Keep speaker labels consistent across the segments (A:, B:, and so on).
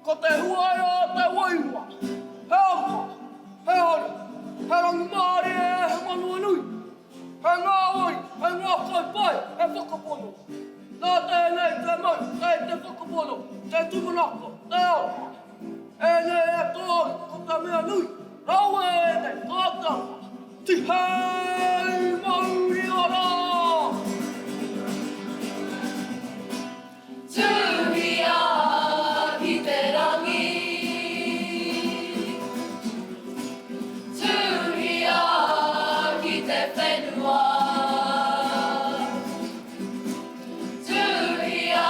A: Ko te huaia te wainua, he Haka, he Hari, he Rangiora e he manua nui, he ngā oi, he ngā whaipai, he whakapono. Nā tēnei te mau, te whakapono, te tumanako, te awa. E nei e tōru, ko te mea nui, raua e nei, kātanga, tihei mauri ora!
B: Tuhia ki te rangi, tuhia ki te whenua, tuhia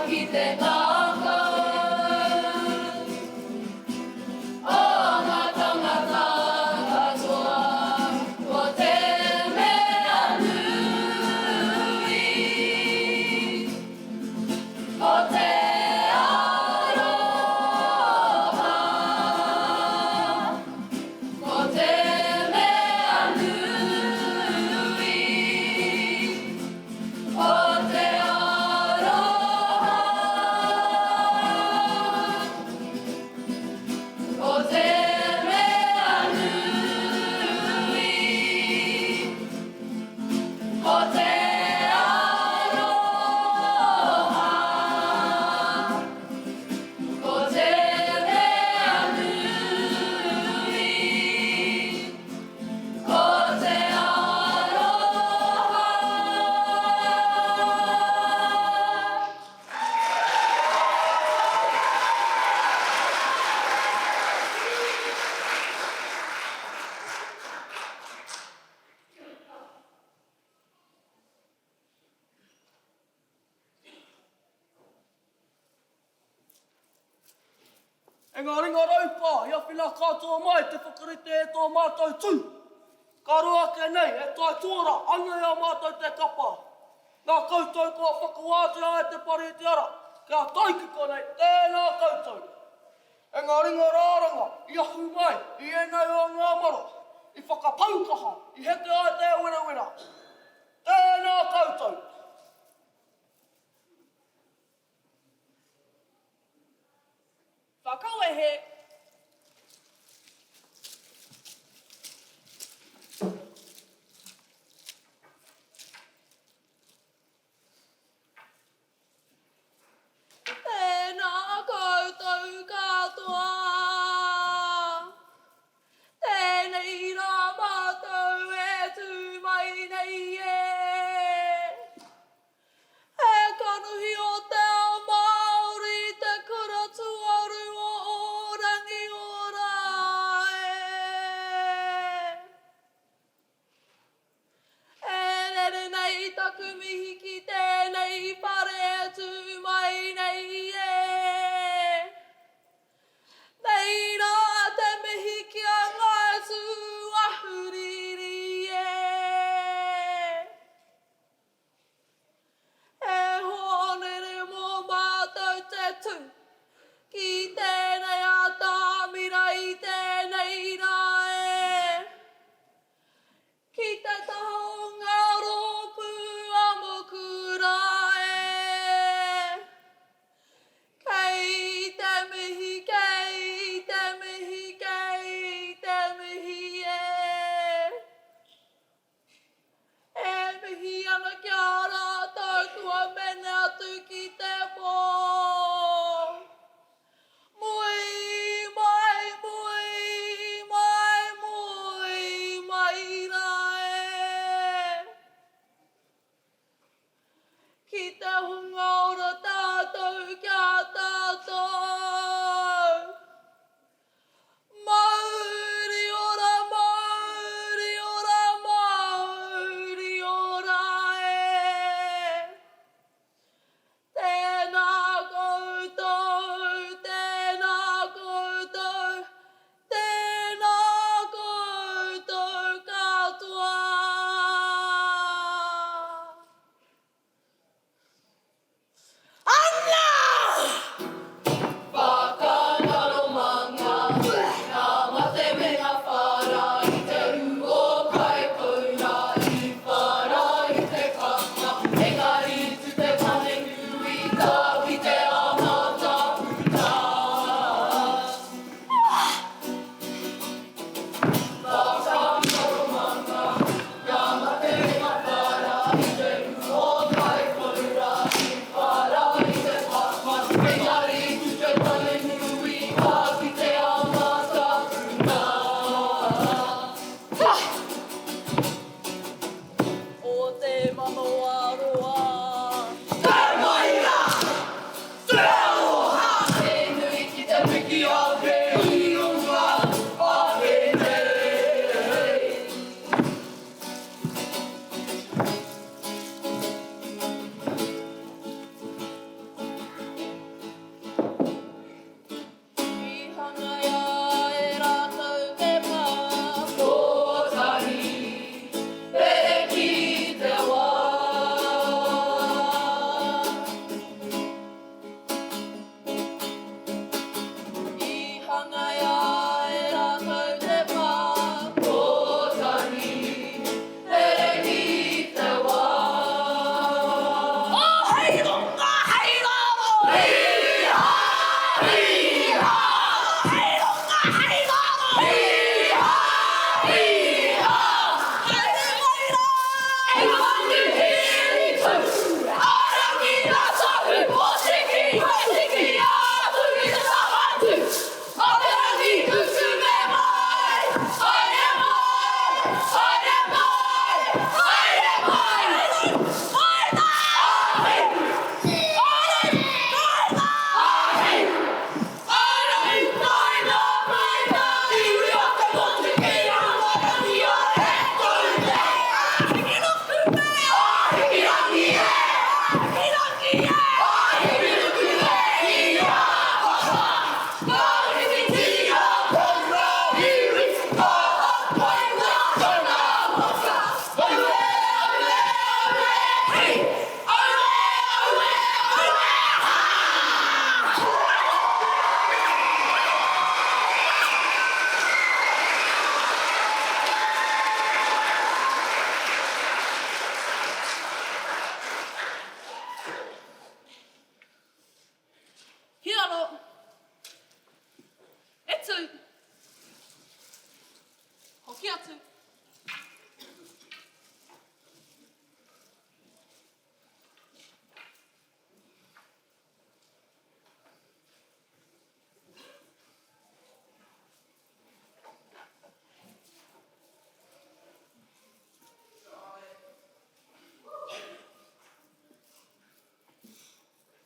B: ki te ngaka, o ngā tangata katoa, ko te mea nui. Ko te aroha, ko te mea nui, ko te aroha, ko te mea nui, ko te
A: Ngā ringa raupā, ia whina katoa mai te whakarite e tō mātou tū. Ka rua ke nei, e tai tuara, anga ia mātou te kapa. Nā koutou kua whakawātea e te pari te ara, kia taiki konei, tēnā koutou. E ngā ringa rāranga, i ahu mai, i enei o ngā maro, i whakapaukaha, i heke ai te wera. Tēnā koutou.
C: Whakawehe. Tēnā koutou katoa, tēnei rā mātou e tū mai nei e. E kanuhi o te ao Māori, te kura Tuarua o Rangiora e. E nere nei taku mihi ki tēnei whare e tū mai nei e. Nei rā te mihi ki a ngai tū ahuriri e. E honere mō mātou te tū, ki tēnei a tāmira i tēnei rā e. Ki te taha o ngā rōpū a mō Kura e. Kei te mihi, kei te mihi, kei te mihi e. E mihi ana kia rātou kua mene atu ki te pō. Mui mai, mui mai, mui mai rā e. Ki te hunga ora tātou kia tātou. Mauri ora, mauri ora, mauri ora e. Tēnā koutou, tēnā koutou, tēnā koutou katoa.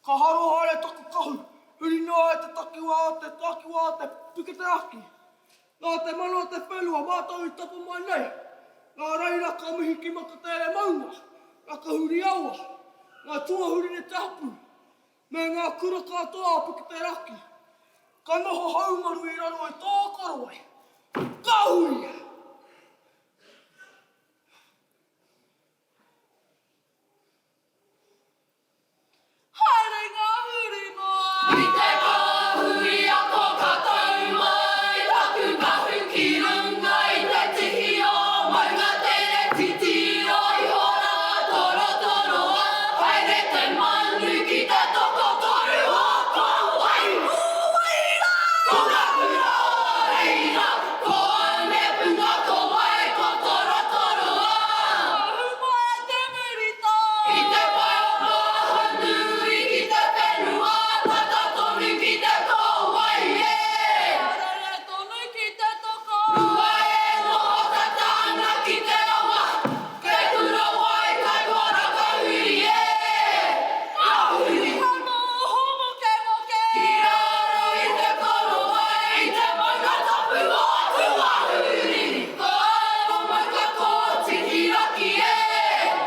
A: Ka haro hare taku kahu. Huri noa e te takiwa o te puke te aki. Nā te mano te whenua mātou I tapu mai nei. Ngā reira ka mihi ki maka tere maunga. Ngā ka huri aua. Ngā tuahuri ne te hapu. Me ngā kura katoa o puke te raki. Ka noho haumaru I raro I tō korowai. Ka hui!
C: Haere ngā huri noa.
B: I te kahui a ko katou mai, taku kahu ki runga I te tihi o maunga tere titiro I hora toro toroa. Haere te manu ki te toko Tuarua, ko wai huaira. Ko ngā kura o reira, ko ane punga ko wai ko toro toroa.
C: Huma e te murito.
B: I te wai o mahanui ki te whenua, tata tonu ki te kowai e.
C: Arere tonu ki te toko.
B: Ua e noho tata ana ki te awa, ke kura wai kai wara ka huri e. Ka huri!
C: Hano homo ke moke.
B: Ki raro I te korowai, I te maunga tapu o tua huri. Ko aro maka ko tiki raki e.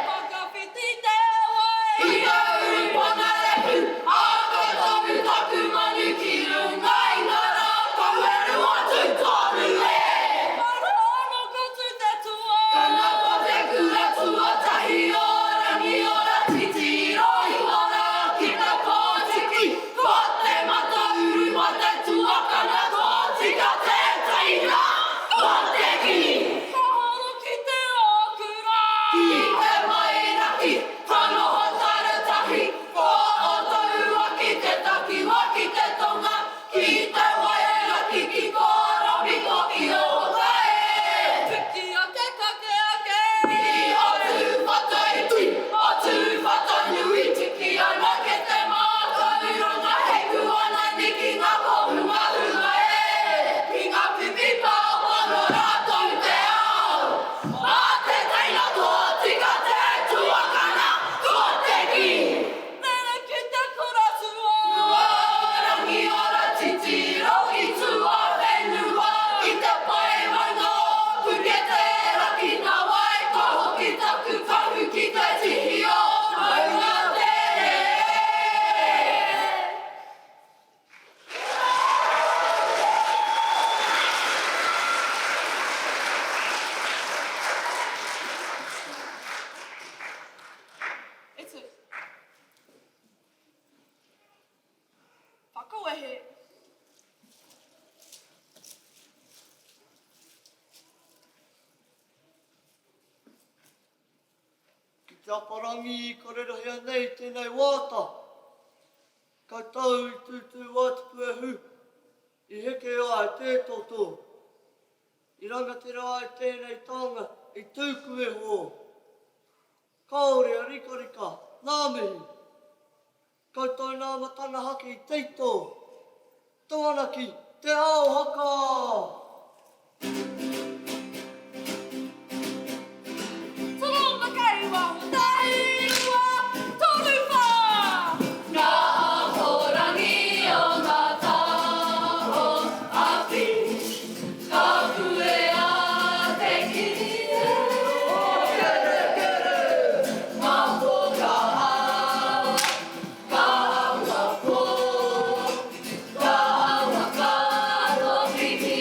C: Whakawhiti te wai.
B: I auru pona repu, aka tamu taku manu ki runga I ngara ka weru atu tonu e.
C: Marano kotu te tua.
B: Kana po te kura tua tahi o Rangiora titiro I hora ki te pōtiki. Ko te mata uru ma te tua kana ko tika te taira. Ko te ki.
C: Ka holo ki te okura.
B: Ki te mai raki, tano ho taratahi. Ko o taua ki te takiwa ki te tonga. Ki te wae raki ki kora miko I o tae.
C: Piki ake kake ake.
B: I o tū whatai tui, o tū whatai nui tiki ana ke te mātou ronga hei kuana niki ngā kohunga hunga e. Ki ngā pipi pāo wano rātou te ao. Mā te teina tō tika te tuakana, ko te ki.
C: Nere ki te kura tua.
B: Ua Rangiora titiro I tua whenua, I te pai maunga o puke te raki nā wai ko hoki taku kahu ki te tihi o maunga tere.
C: Etu. Whakawehe.
A: Ki te aparangi I korerahia nei tēnei wāta. Ka tau I tūtū wātupu e hu. I heke ai tētō tō. I rangatira ai tēnei taonga I tūku e ho. Kaore a rika, nā mihi. Koutou nā matana haki I teito. Tōanaki, te ao haka.
C: Tolonga kei waho tahi rua. Tolu wha.
B: Ngā ahorangi o ngā taho api, ka kue a te kiri. Ngā poka awa, ka awa pō, ka awa karo piki.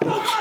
A: Tō